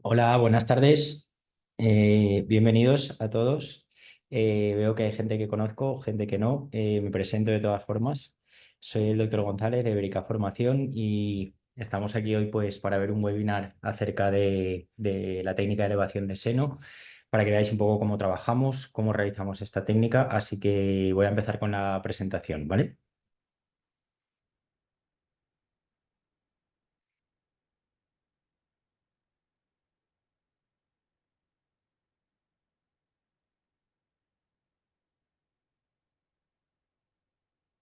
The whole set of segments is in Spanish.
Hola, buenas tardes. Bienvenidos a todos. Veo que hay gente que conozco, gente que no. Me presento de todas formas. Soy el doctor González de Verica Formación y estamos aquí hoy pues, para ver un webinar acerca de la técnica de elevación de seno, para que veáis un poco cómo trabajamos, cómo realizamos esta técnica. Así que voy a empezar con la presentación, ¿vale?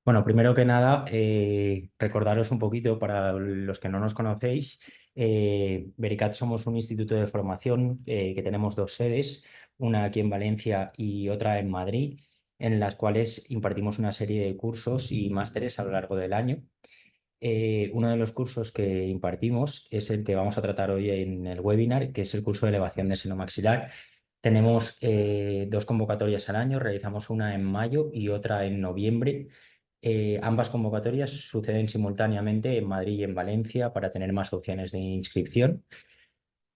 Bueno, primero que nada, recordaros un poquito para los que no nos conocéis, Vericat somos un instituto de formación que tenemos dos sedes, una aquí en Valencia y otra en Madrid, en las cuales impartimos una serie de cursos y másteres a lo largo del año. Uno de los cursos que impartimos es el que vamos a tratar hoy en el webinar, que es el curso de elevación de seno maxilar. Tenemos dos convocatorias al año, realizamos una en mayo y otra en noviembre. Ambas convocatorias suceden simultáneamente en Madrid y en Valencia para tener más opciones de inscripción.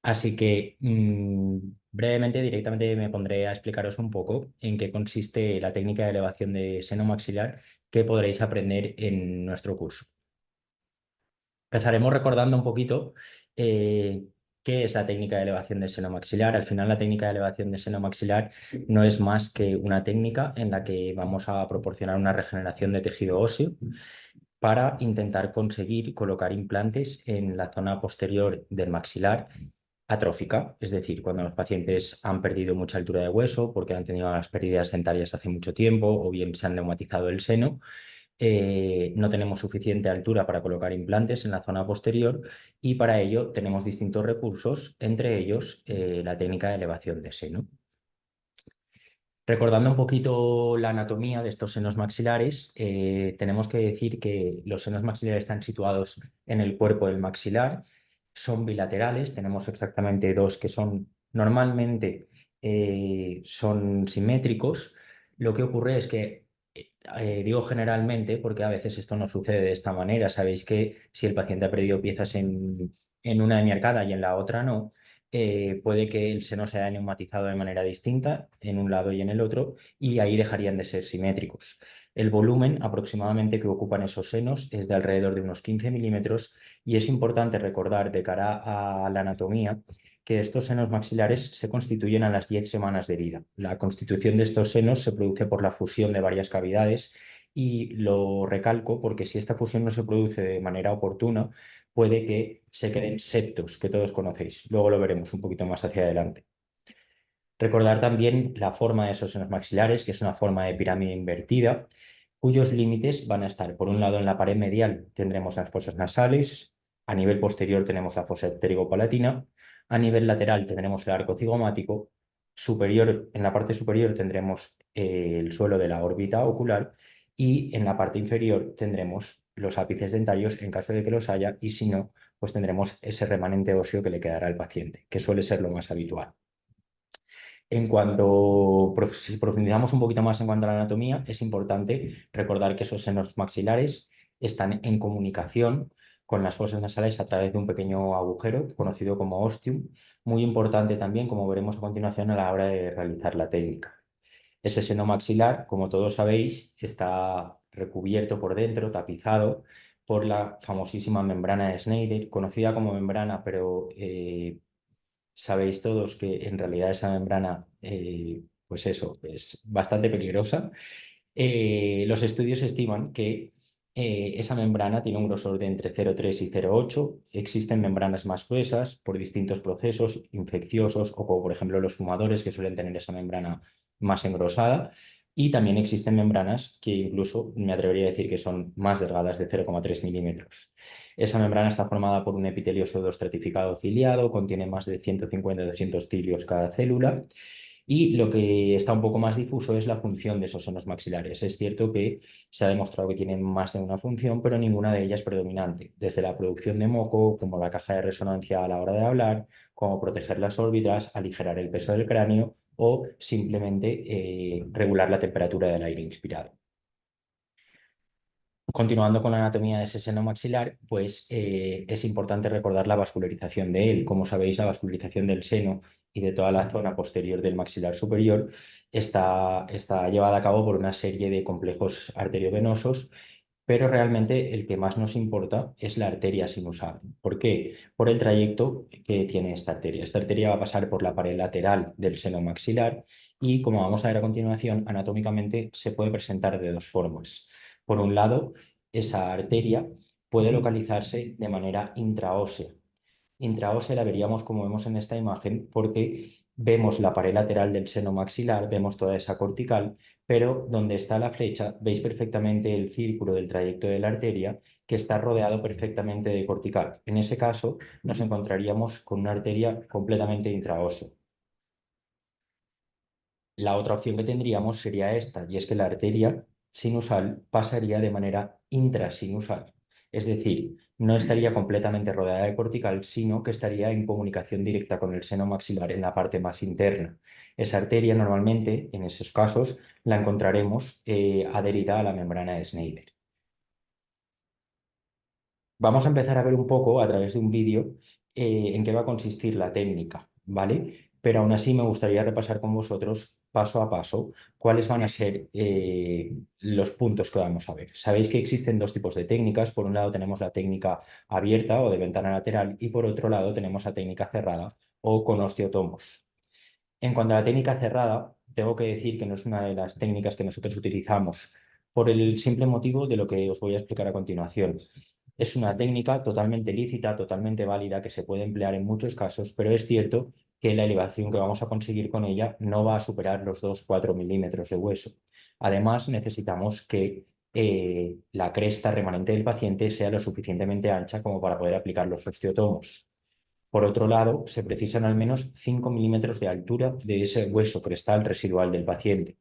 Así que brevemente, directamente me pondré a explicaros un poco en qué consiste la técnica de elevación de seno maxilar que podréis aprender en nuestro curso. Empezaremos recordando un poquito eh, qué es la técnica de elevación de seno maxilar. Al final, la técnica de elevación de seno maxilar no es más que una técnica en la que vamos a proporcionar una regeneración de tejido óseo para intentar conseguir colocar implantes en la zona posterior del maxilar atrófica, es decir, cuando los pacientes han perdido mucha altura de hueso porque han tenido las pérdidas dentarias hace mucho tiempo o bien se han neumatizado el seno, no tenemos suficiente altura para colocar implantes en la zona posterior y para ello tenemos distintos recursos, entre ellos la técnica de elevación de seno. Recordando un poquito la anatomía de estos senos maxilares, tenemos que decir que los senos maxilares están situados en el cuerpo del maxilar, son bilaterales, tenemos exactamente dos que son normalmente son simétricos. Lo que ocurre es que, digo generalmente, porque a veces esto no sucede de esta manera, sabéis que si el paciente ha perdido piezas en una mi arcada y en la otra no, puede que el seno se haya neumatizado de manera distinta en un lado y en el otro, y ahí dejarían de ser simétricos. El volumen aproximadamente que ocupan esos senos es de alrededor de unos 15 milímetros y es importante recordar de cara a la anatomía que estos senos maxilares se constituyen a las 10 semanas de vida. La constitución de estos senos se produce por la fusión de varias cavidades y lo recalco porque si esta fusión no se produce de manera oportuna, puede que se creen septos, que todos conocéis. Luego lo veremos un poquito más hacia adelante. Recordar también la forma de esos senos maxilares, que es una forma de pirámide invertida, cuyos límites van a estar, por un lado, en la pared medial tendremos las fosas nasales, a nivel posterior tenemos la fosa pterigo-palatina, a nivel lateral tendremos el arco cigomático, superior, en la parte superior tendremos el suelo de la órbita ocular y en la parte inferior tendremos los ápices dentarios en caso de que los haya y si no, pues tendremos ese remanente óseo que le quedará al paciente, que suele ser lo más habitual. Si profundizamos un poquito más en cuanto a la anatomía, es importante recordar que esos senos maxilares están en comunicación con las fosas nasales a través de un pequeño agujero conocido como ostium, muy importante también, como veremos a continuación a la hora de realizar la técnica. Ese seno maxilar, como todos sabéis, está recubierto por dentro, tapizado por la famosísima membrana de Schneider, conocida como membrana, pero sabéis todos que en realidad esa membrana, pues eso, es bastante peligrosa. Los estudios estiman que esa membrana tiene un grosor de entre 0,3 y 0,8. Existen membranas más gruesas por distintos procesos infecciosos o como por ejemplo los fumadores que suelen tener esa membrana más engrosada. Y también existen membranas que incluso me atrevería a decir que son más delgadas de 0,3 milímetros. Esa membrana está formada por un epitelio pseudoestratificado ciliado, contiene más de 150-200 cilios cada célula y lo que está un poco más difuso es la función de esos senos maxilares. Es cierto que se ha demostrado que tienen más de una función, pero ninguna de ellas predominante, desde la producción de moco, como la caja de resonancia a la hora de hablar, como proteger las órbitas, aligerar el peso del cráneo o simplemente regular la temperatura del aire inspirado. Continuando con la anatomía de ese seno maxilar, pues es importante recordar la vascularización de él. Como sabéis, la vascularización del seno y de toda la zona posterior del maxilar superior está llevada a cabo por una serie de complejos arteriovenosos, pero realmente el que más nos importa es la arteria sinusal. ¿Por qué? Por el trayecto que tiene esta arteria. Esta arteria va a pasar por la pared lateral del seno maxilar y, como vamos a ver a continuación, anatómicamente se puede presentar de dos formas. Por un lado, esa arteria puede localizarse de manera intraósea. Intraósea la veríamos como vemos en esta imagen porque vemos la pared lateral del seno maxilar, vemos toda esa cortical, pero donde está la flecha veis perfectamente el círculo del trayecto de la arteria que está rodeado perfectamente de cortical. En ese caso nos encontraríamos con una arteria completamente intraósea. La otra opción que tendríamos sería esta, y es que la arteria sinusal pasaría de manera intrasinusal. Es decir, no estaría completamente rodeada de cortical, sino que estaría en comunicación directa con el seno maxilar en la parte más interna. Esa arteria normalmente, en esos casos, la encontraremos adherida a la membrana de Schneider. Vamos a empezar a ver un poco a través de un vídeo en qué va a consistir la técnica, ¿vale? Pero aún así me gustaría repasar con vosotros paso a paso cuáles van a ser los puntos que vamos a ver. Sabéis que existen dos tipos de técnicas. Por un lado tenemos la técnica abierta o de ventana lateral y por otro lado tenemos la técnica cerrada o con osteotomos. En cuanto a la técnica cerrada, tengo que decir que no es una de las técnicas que nosotros utilizamos por el simple motivo de lo que os voy a explicar a continuación. Es una técnica totalmente lícita, totalmente válida, que se puede emplear en muchos casos, pero es cierto que la elevación que vamos a conseguir con ella no va a superar los 2-4 milímetros de hueso. Además, necesitamos que la cresta remanente del paciente sea lo suficientemente ancha como para poder aplicar los osteotomos. Por otro lado, se precisan al menos 5 milímetros de altura de ese hueso crestal residual del paciente.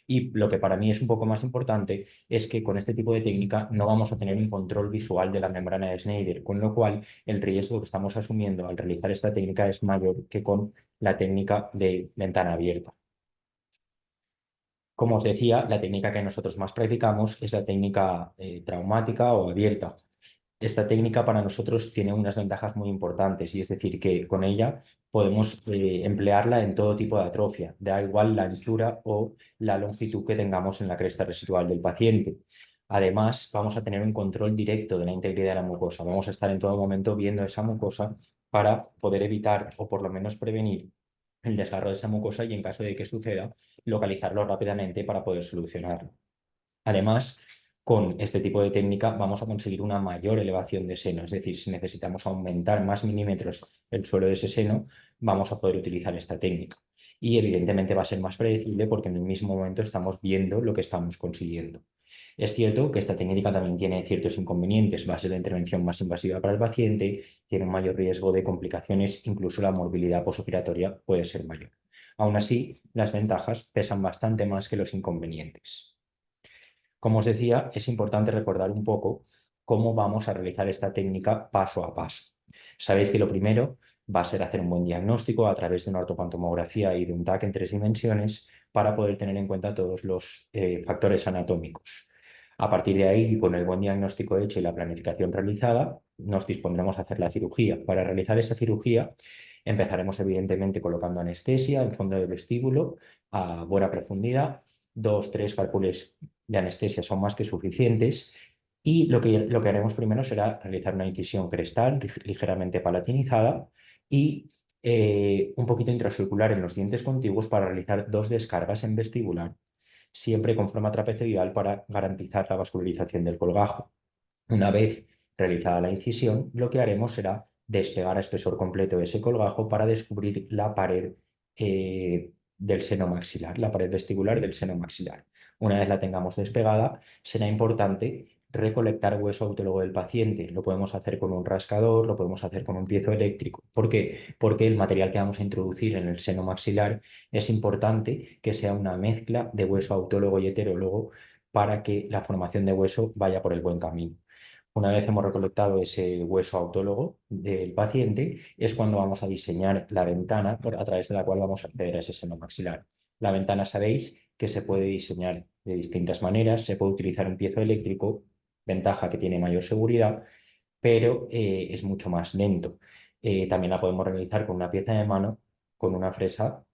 Y lo que para mí es un poco más importante es que con este tipo de técnica no vamos a tener un control visual de la membrana de Schneider, con lo cual el riesgo que estamos asumiendo al realizar esta técnica es mayor que con la técnica de ventana abierta. Como os decía, la técnica que nosotros más practicamos es la técnica traumática o abierta. Esta técnica para nosotros tiene unas ventajas muy importantes y es decir, que con ella podemos emplearla en todo tipo de atrofia, da igual la anchura o la longitud que tengamos en la cresta residual del paciente. Además, vamos a tener un control directo de la integridad de la mucosa. Vamos a estar en todo momento viendo esa mucosa para poder evitar o por lo menos prevenir el desgarro de esa mucosa y en caso de que suceda, localizarlo rápidamente para poder solucionarlo. Además, con este tipo de técnica vamos a conseguir una mayor elevación de seno, es decir, si necesitamos aumentar más milímetros el suelo de ese seno, vamos a poder utilizar esta técnica. Y evidentemente va a ser más predecible porque en el mismo momento estamos viendo lo que estamos consiguiendo. Es cierto que esta técnica también tiene ciertos inconvenientes, va a ser la intervención más invasiva para el paciente, tiene un mayor riesgo de complicaciones, incluso la morbilidad posoperatoria puede ser mayor. Aún así, las ventajas pesan bastante más que los inconvenientes. Como os decía, es importante recordar un poco cómo vamos a realizar esta técnica paso a paso. Sabéis que lo primero va a ser hacer un buen diagnóstico a través de una ortopantomografía y de un TAC en 3 dimensiones para poder tener en cuenta todos los factores anatómicos. A partir de ahí, con el buen diagnóstico hecho y la planificación realizada, nos dispondremos a hacer la cirugía. Para realizar esa cirugía, empezaremos evidentemente colocando anestesia en fondo del vestíbulo a buena profundidad, 2, 3 cálculos de anestesia son más que suficientes y lo que haremos primero será realizar una incisión crestal ligeramente palatinizada y un poquito intracircular en los dientes contiguos para realizar 2 descargas en vestibular, siempre con forma trapezoidal para garantizar la vascularización del colgajo. Una vez realizada la incisión, lo que haremos será despegar a espesor completo ese colgajo para descubrir la pared del seno maxilar, la pared vestibular del seno maxilar. Una vez la tengamos despegada, será importante recolectar hueso autólogo del paciente. Lo podemos hacer con un rascador, lo podemos hacer con un piezo eléctrico. ¿Por qué? Porque el material que vamos a introducir en el seno maxilar es importante que sea una mezcla de hueso autólogo y heterólogo para que la formación de hueso vaya por el buen camino. Una vez hemos recolectado ese hueso autólogo del paciente, es cuando vamos a diseñar la ventana a través de la cual vamos a acceder a ese seno maxilar. La ventana sabéis que se puede diseñar de distintas maneras, se puede utilizar un piezo eléctrico, ventaja que tiene mayor seguridad, pero es mucho más lento. También la podemos realizar con una pieza de mano, con una fresa,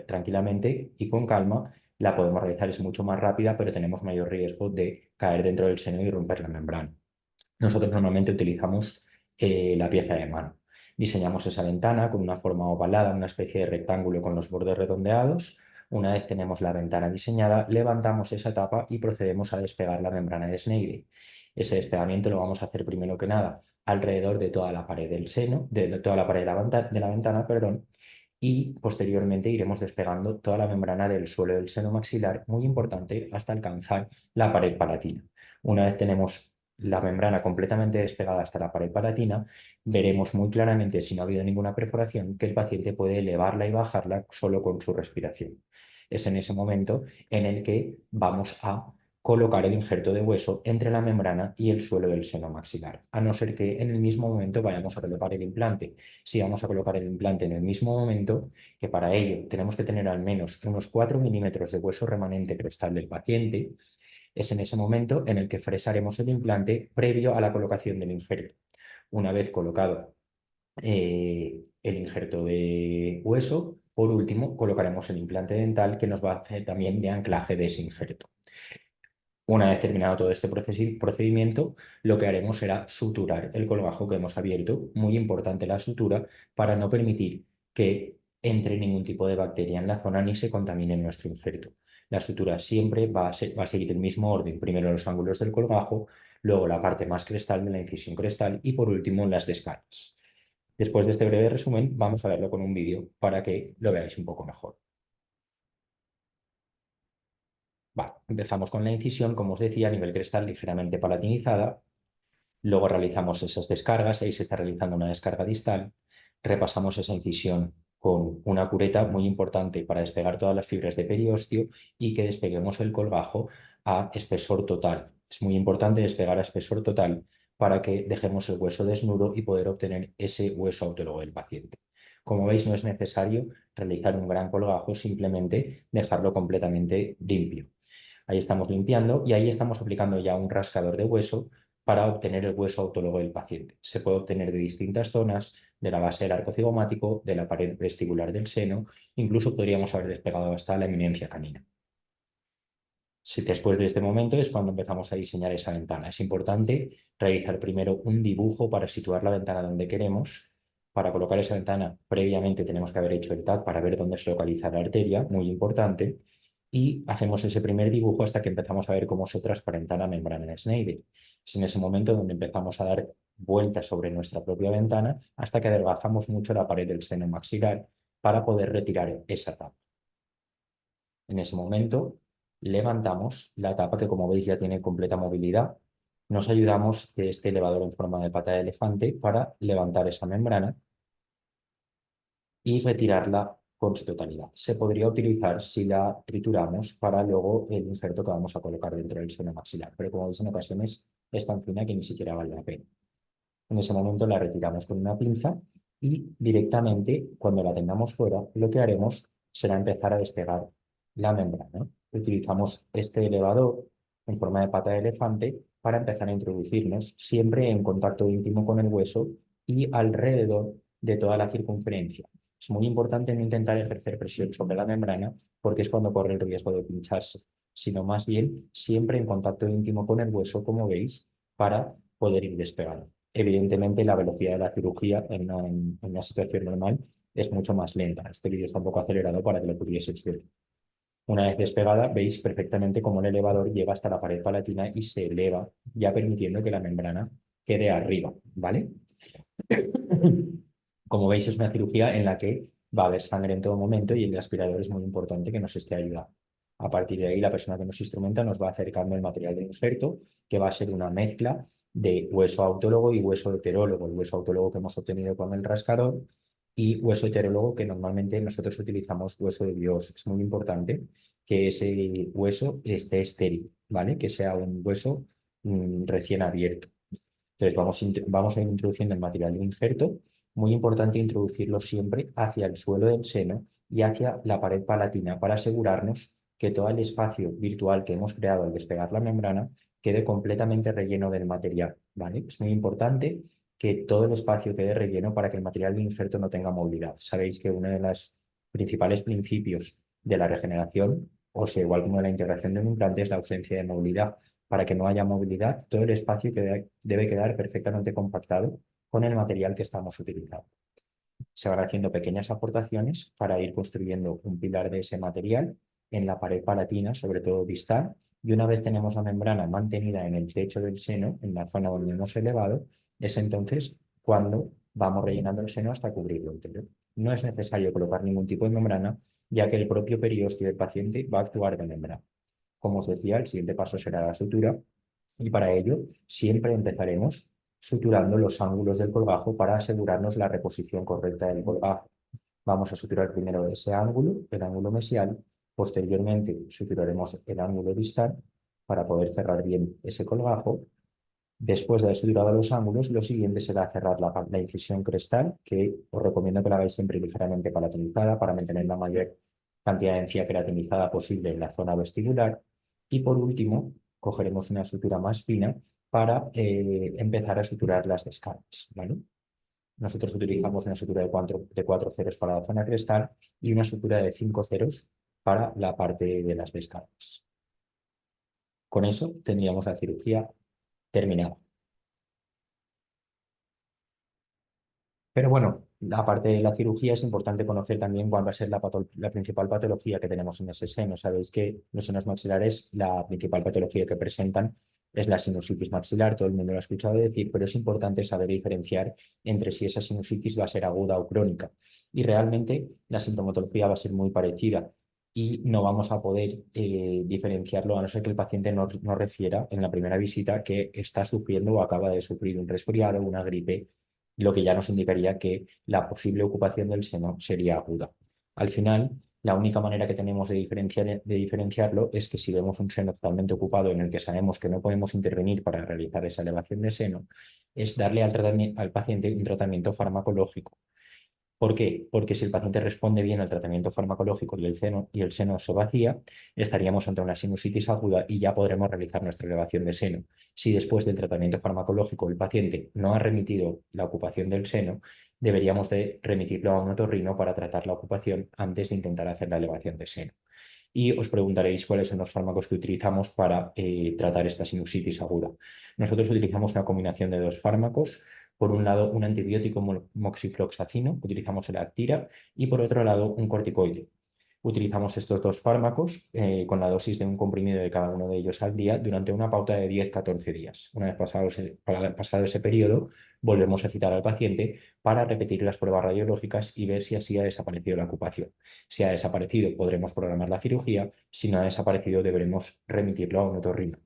tranquilamente y con calma. La podemos realizar, es mucho más rápida, pero tenemos mayor riesgo de caer dentro del seno y romper la membrana. Nosotros normalmente utilizamos la pieza de mano. Diseñamos esa ventana con una forma ovalada, una especie de rectángulo con los bordes redondeados. Una vez tenemos la ventana diseñada, levantamos esa tapa y procedemos a despegar la membrana de Sneider. Ese despegamiento lo vamos a hacer primero que nada alrededor de toda la pared del seno, de toda la pared de la ventana, perdón, y posteriormente iremos despegando toda la membrana del suelo del seno maxilar, muy importante, hasta alcanzar la pared palatina. Una vez tenemos la membrana completamente despegada hasta la pared palatina, veremos muy claramente, si no ha habido ninguna perforación, que el paciente puede elevarla y bajarla solo con su respiración. Es en ese momento en el que vamos a colocar el injerto de hueso entre la membrana y el suelo del seno maxilar, a no ser que en el mismo momento vayamos a colocar el implante. Si vamos a colocar el implante en el mismo momento, que para ello tenemos que tener al menos unos 4 milímetros de hueso remanente crestal del paciente, es en ese momento en el que fresaremos el implante previo a la colocación del injerto. Una vez colocado el injerto de hueso, por último, colocaremos el implante dental que nos va a hacer también de anclaje de ese injerto. Una vez terminado todo este procedimiento, lo que haremos será suturar el colgajo que hemos abierto. Muy importante la sutura para no permitir que entre ningún tipo de bacteria en la zona ni se contamine nuestro injerto. La sutura siempre va a seguir el mismo orden. Primero los ángulos del colgajo, luego la parte más crestal de la incisión crestal y por último las descargas. Después de este breve resumen, vamos a verlo con un vídeo para que lo veáis un poco mejor. Vale, empezamos con la incisión, como os decía, a nivel crestal ligeramente palatinizada. Luego realizamos esas descargas, ahí se está realizando una descarga distal. Repasamos esa incisión con una cureta muy importante para despegar todas las fibras de periósteo y que despeguemos el colgajo a espesor total. Es muy importante despegar a espesor total para que dejemos el hueso desnudo y poder obtener ese hueso autólogo del paciente. Como veis, no es necesario realizar un gran colgajo, simplemente dejarlo completamente limpio. Ahí estamos limpiando y ahí estamos aplicando ya un rascador de hueso para obtener el hueso autólogo del paciente. Se puede obtener de distintas zonas, de la base del arco cigomático, de la pared vestibular del seno, incluso podríamos haber despegado hasta la eminencia canina. Si después de este momento es cuando empezamos a diseñar esa ventana. Es importante realizar primero un dibujo para situar la ventana donde queremos. Para colocar esa ventana, previamente tenemos que haber hecho el TAC para ver dónde se localiza la arteria, muy importante, y hacemos ese primer dibujo hasta que empezamos a ver cómo se transparenta la membrana de Sneider. Es en ese momento donde empezamos a dar vueltas sobre nuestra propia ventana hasta que adelgazamos mucho la pared del seno maxilar para poder retirar esa tapa. En ese momento levantamos la tapa que, como veis, ya tiene completa movilidad. Nos ayudamos de este elevador en forma de pata de elefante para levantar esa membrana y retirarla con su totalidad. Se podría utilizar si la trituramos para luego el injerto que vamos a colocar dentro del seno maxilar, pero como veis en ocasiones es tan fina que ni siquiera vale la pena. En ese momento la retiramos con una pinza y directamente, cuando la tengamos fuera, lo que haremos será empezar a despegar la membrana. Utilizamos este elevador en forma de pata de elefante para empezar a introducirnos siempre en contacto íntimo con el hueso y alrededor de toda la circunferencia. Es muy importante no intentar ejercer presión sobre la membrana porque es cuando corre el riesgo de pincharse, sino más bien siempre en contacto íntimo con el hueso, como veis, para poder ir despegando. Evidentemente, la velocidad de la cirugía en una situación normal es mucho más lenta. Este vídeo está un poco acelerado para que lo pudieseis ver. Una vez despegada, veis perfectamente cómo el elevador llega hasta la pared palatina y se eleva, ya permitiendo que la membrana quede arriba, ¿vale? Como veis, es una cirugía en la que va a haber sangre en todo momento y el aspirador es muy importante que nos esté ayudando. A partir de ahí, la persona que nos instrumenta nos va acercando el material de injerto, que va a ser una mezcla de hueso autólogo y hueso heterólogo. El hueso autólogo que hemos obtenido con el rascador y hueso heterólogo que normalmente nosotros utilizamos hueso de Dios. Es muy importante que ese hueso esté estéril, ¿vale? Que sea un hueso recién abierto. Entonces vamos a ir introduciendo el material de injerto. Muy importante introducirlo siempre hacia el suelo del seno y hacia la pared palatina para asegurarnos que todo el espacio virtual que hemos creado al despegar la membrana quede completamente relleno del material, ¿vale? Es muy importante que todo el espacio quede relleno para que el material de injerto no tenga movilidad. Sabéis que uno de los principales principios de la regeneración, o sea, igual como de la integración de un implante, es la ausencia de movilidad. Para que no haya movilidad, todo el espacio debe quedar perfectamente compactado con el material que estamos utilizando. Se van haciendo pequeñas aportaciones para ir construyendo un pilar de ese material en la pared palatina, sobre todo distal, y una vez tenemos la membrana mantenida en el techo del seno, en la zona donde hemos elevado, es entonces cuando vamos rellenando el seno hasta cubrirlo entero. No es necesario colocar ningún tipo de membrana, ya que el propio periósteo del paciente va a actuar de membrana. Como os decía, el siguiente paso será la sutura y para ello siempre empezaremos suturando los ángulos del colgajo para asegurarnos la reposición correcta del colgajo. Vamos a suturar primero ese ángulo, el ángulo mesial, posteriormente suturaremos el ángulo distal para poder cerrar bien ese colgajo. Después de haber suturado los ángulos, lo siguiente será cerrar la incisión crestal, que os recomiendo que la hagáis siempre ligeramente palatinizada para mantener la mayor cantidad de encía queratinizada posible en la zona vestibular. Y por último, cogeremos una sutura más fina para empezar a suturar las descargas, ¿vale? Nosotros utilizamos una sutura de 4 ceros para la zona crestal y una sutura de 5 ceros para la parte de las descargas. Con eso tendríamos la cirugía terminada. Pero bueno, aparte de la cirugía, es importante conocer también cuál va a ser la principal patología que tenemos en ese seno. Sabéis que los senos maxilares, la principal patología que presentan es la sinusitis maxilar, todo el mundo lo ha escuchado decir, pero es importante saber diferenciar entre si esa sinusitis va a ser aguda o crónica. Y realmente la sintomatología va a ser muy parecida y no vamos a poder diferenciarlo a no ser que el paciente nos refiera en la primera visita que está sufriendo o acaba de sufrir un resfriado, una gripe, lo que ya nos indicaría que la posible ocupación del seno sería aguda. Al final, la única manera que tenemos de diferenciarlo es que si vemos un seno totalmente ocupado en el que sabemos que no podemos intervenir para realizar esa elevación de seno, es darle al paciente un tratamiento farmacológico. ¿Por qué? Porque si el paciente responde bien al tratamiento farmacológico y el seno se vacía, estaríamos ante una sinusitis aguda y ya podremos realizar nuestra elevación de seno. Si después del tratamiento farmacológico el paciente no ha remitido la ocupación del seno, deberíamos de remitirlo a un otorrino para tratar la ocupación antes de intentar hacer la elevación de seno. Y os preguntaréis cuáles son los fármacos que utilizamos para tratar esta sinusitis aguda. Nosotros utilizamos una combinación de dos fármacos. Por un lado, un antibiótico moxifloxacino, utilizamos el Actira, y por otro lado, un corticoide. Utilizamos estos dos fármacos con la dosis de un comprimido de cada uno de ellos al día durante una pauta de 10-14 días. Una vez pasado ese periodo, volvemos a citar al paciente para repetir las pruebas radiológicas y ver si así ha desaparecido la ocupación. Si ha desaparecido, podremos programar la cirugía. Si no ha desaparecido, deberemos remitirlo a un otorrino.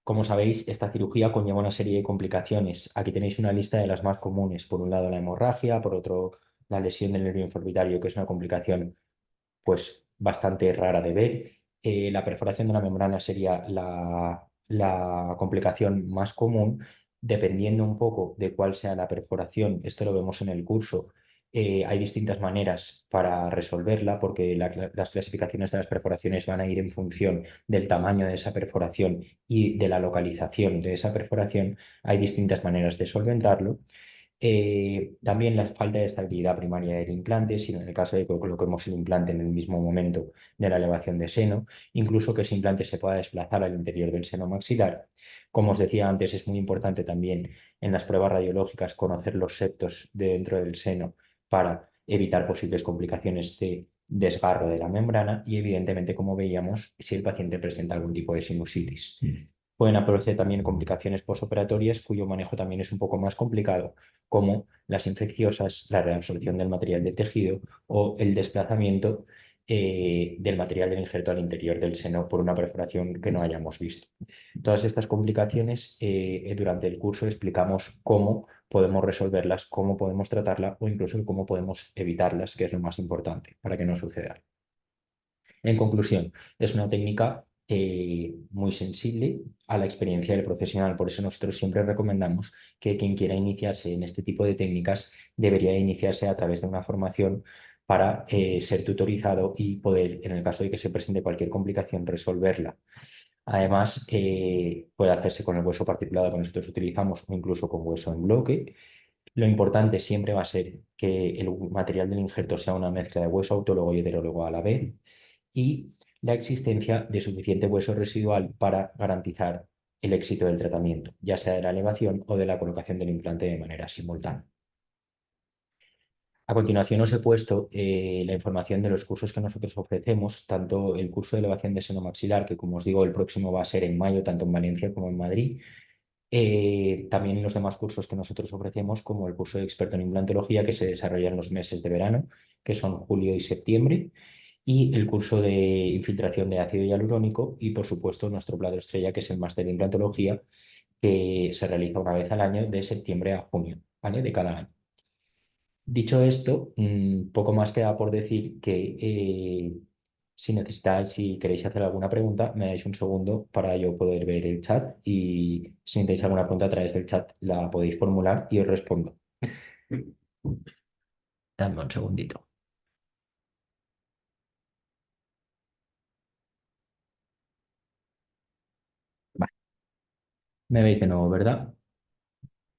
Como sabéis, esta cirugía conlleva una serie de complicaciones. Aquí tenéis una lista de las más comunes. Por un lado, la hemorragia, por otro, la lesión del nervio infraorbitario, que es una complicación pues bastante rara de ver. La perforación de la membrana sería la complicación más común, dependiendo un poco de cuál sea la perforación. Esto lo vemos en el curso. Hay distintas maneras para resolverla porque las clasificaciones de las perforaciones van a ir en función del tamaño de esa perforación y de la localización de esa perforación. Hay distintas maneras de solventarlo. También la falta de estabilidad primaria del implante, si en el caso de que coloquemos el implante en el mismo momento de la elevación de seno, incluso que ese implante se pueda desplazar al interior del seno maxilar. Como os decía antes, es muy importante también en las pruebas radiológicas conocer los septos de dentro del seno para evitar posibles complicaciones de desgarro de la membrana y evidentemente, como veíamos, si el paciente presenta algún tipo de sinusitis. Pueden aparecer también complicaciones posoperatorias cuyo manejo también es un poco más complicado, como las infecciosas, la reabsorción del material del tejido o el desplazamiento del material del injerto al interior del seno por una perforación que no hayamos visto. Todas estas complicaciones durante el curso explicamos cómo podemos resolverlas, cómo podemos tratarlas o incluso cómo podemos evitarlas, que es lo más importante para que no suceda. En conclusión, es una técnica muy sensible a la experiencia del profesional. Por eso nosotros siempre recomendamos que quien quiera iniciarse en este tipo de técnicas debería iniciarse a través de una formación para ser tutorizado y poder, en el caso de que se presente cualquier complicación, resolverla. Además, puede hacerse con el hueso particulado que nosotros utilizamos o incluso con hueso en bloque. Lo importante siempre va a ser que el material del injerto sea una mezcla de hueso autólogo y heterólogo a la vez y la existencia de suficiente hueso residual para garantizar el éxito del tratamiento, ya sea de la elevación o de la colocación del implante de manera simultánea. A continuación os he puesto la información de los cursos que nosotros ofrecemos, tanto el curso de elevación de seno maxilar, que como os digo, el próximo va a ser en mayo, tanto en Valencia como en Madrid. También los demás cursos que nosotros ofrecemos, como el curso de experto en implantología, que se desarrolla en los meses de verano, que son julio y septiembre, y el curso de infiltración de ácido hialurónico, y por supuesto nuestro plato estrella, que es el máster de implantología, que se realiza una vez al año, de septiembre a junio, ¿vale? De cada año. Dicho esto, poco más queda por decir que si queréis hacer alguna pregunta, me dais un segundo para yo poder ver el chat y si tenéis alguna pregunta a través del chat la podéis formular y os respondo. Dame un segundito. Vale. Me veis de nuevo, ¿verdad?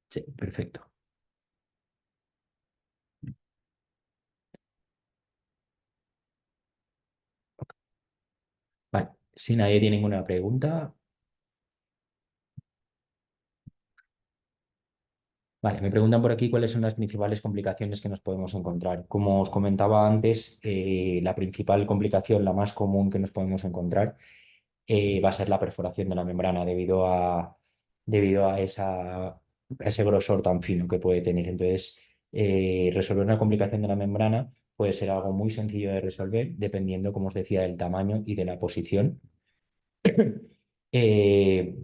Sí, perfecto. Vale, si nadie tiene ninguna pregunta, vale, me preguntan por aquí cuáles son las principales complicaciones que nos podemos encontrar. Como os comentaba antes, la principal complicación, la más común que nos podemos encontrar, va a ser la perforación de la membrana debido a ese grosor tan fino que puede tener. Entonces, resolver una complicación de la membrana puede ser algo muy sencillo de resolver, dependiendo, como os decía, del tamaño y de la posición. Eh,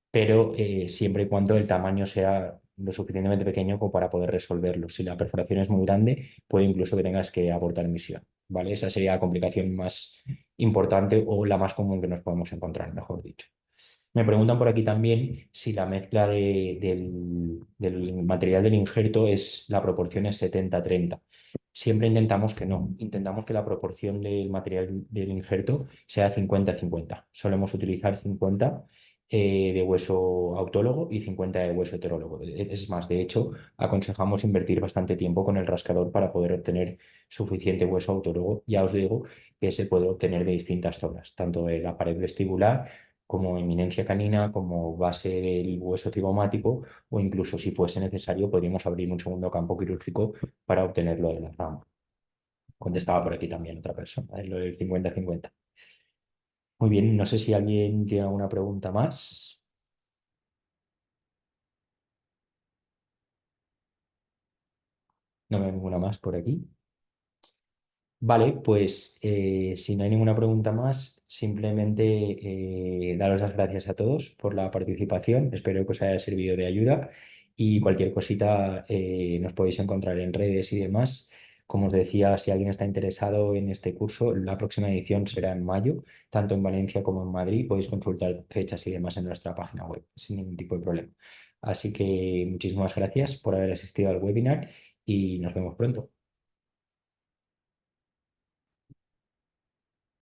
pero siempre y cuando el tamaño sea lo suficientemente pequeño como para poder resolverlo. Si la perforación es muy grande, puede incluso que tengas que abortar misión, ¿vale? Esa sería la complicación más importante o la más común que nos podemos encontrar, mejor dicho. Me preguntan por aquí también si la mezcla del material del injerto es la proporción es 70-30. Siempre intentamos que no, intentamos que la proporción del material del injerto sea 50-50. Solemos utilizar 50 de hueso autólogo y 50 de hueso heterólogo. Es más, de hecho, aconsejamos invertir bastante tiempo con el rascador para poder obtener suficiente hueso autólogo. Ya os digo que se puede obtener de distintas zonas, tanto de la pared vestibular como eminencia canina, como base del hueso cigomático, o incluso si fuese necesario, podríamos abrir un segundo campo quirúrgico para obtenerlo de la rama. Contestaba por aquí también otra persona, lo del 50-50. Muy bien, no sé si alguien tiene alguna pregunta más. No veo ninguna más por aquí. Vale, pues si no hay ninguna pregunta más, simplemente daros las gracias a todos por la participación. Espero que os haya servido de ayuda y cualquier cosita nos podéis encontrar en redes y demás. Como os decía, si alguien está interesado en este curso, la próxima edición será en mayo, tanto en Valencia como en Madrid. Podéis consultar fechas y demás en nuestra página web sin ningún tipo de problema. Así que muchísimas gracias por haber asistido al webinar y nos vemos pronto.